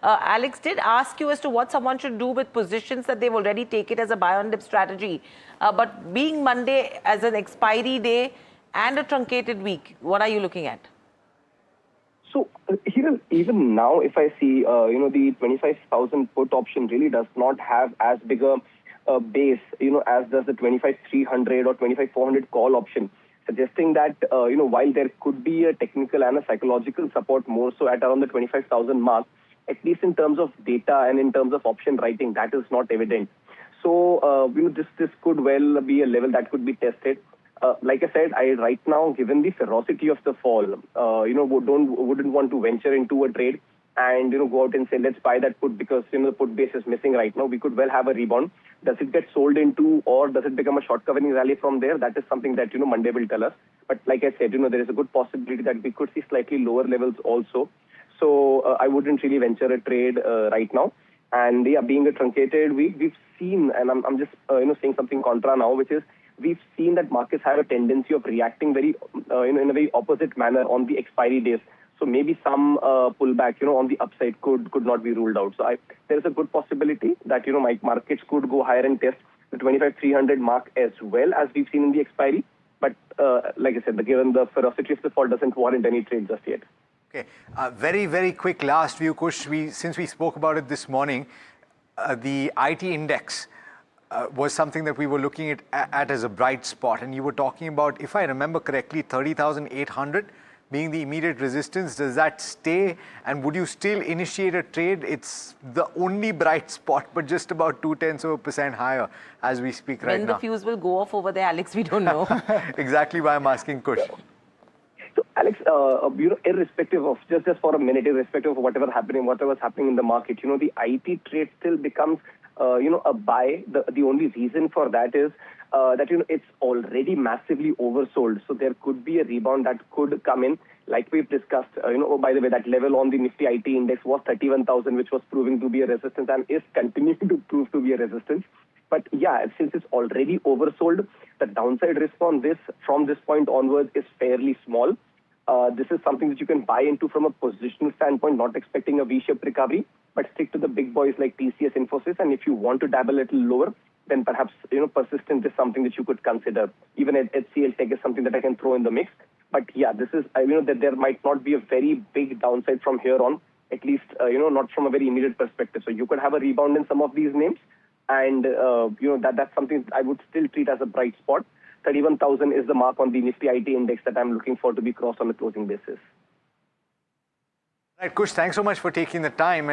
Alex did ask you as to what someone should do with positions that they've already taken as a buy on dip strategy. But being Monday as an expiry day and a truncated week, what are you looking at? So here, even now, if I see, the 25,000 put option really does not have as big a base, as does the 25,300 or 25,400 call option, suggesting that, while there could be a technical and a psychological support more so at around the 25,000 mark, at least in terms of data and in terms of option writing, that is not evident. So, this could well be a level that could be tested. Like I said, right now, given the ferocity of the fall, wouldn't want to venture into a trade and go out and say let's buy that put because the put base is missing right now. We could well have a rebound. Does it get sold into or does it become a short covering rally from there? That is something that Monday will tell us. But like I said, there is a good possibility that we could see slightly lower levels also. So I wouldn't really venture a trade right now. And yeah, being a truncated week, we've seen, and I'm just saying something contra now, which is we've seen that markets have a tendency of reacting very, in a very opposite manner on the expiry days. So maybe some pullback, on the upside could not be ruled out. So there is a good possibility that, markets could go higher and test the 25,300 mark as well as we've seen in the expiry. But like I said, given the ferocity of the fall doesn't warrant any trade just yet. Okay, very, very quick last view, Kush. Since we spoke about it this morning, the IT index was something that we were looking at as a bright spot. And you were talking about, if I remember correctly, 30,800 being the immediate resistance. Does that stay? And would you still initiate a trade? It's the only bright spot, but just about 0.2% higher as we speak right now. When the fuse will go off over there, Alex, we don't know. Exactly why I'm asking Kush. So, Alex, irrespective of, just for a minute, irrespective of whatever's happening in the market, the IT trade still becomes, a buy. The only reason for that is that, it's already massively oversold. So there could be a rebound that could come in. Like we've discussed, oh, by the way, that level on the Nifty IT index was 31,000, which was proving to be a resistance and is continuing to prove to be a resistance. But yeah, since it's already oversold, the downside risk on this from this point onwards is fairly small. This is something that you can buy into from a positional standpoint, not expecting a V-shaped recovery, but stick to the big boys like TCS, Infosys. And if you want to dabble a little lower, then perhaps, persistent is something that you could consider. Even at HCL Tech is something that I can throw in the mix. But yeah, this is, that there might not be a very big downside from here on, at least, not from a very immediate perspective. So you could have a rebound in some of these names. And, that's something I would still treat as a bright spot. 31,000 is the mark on the Nifty IT index that I'm looking for to be crossed on a closing basis. Right, Kush, thanks so much for taking the time.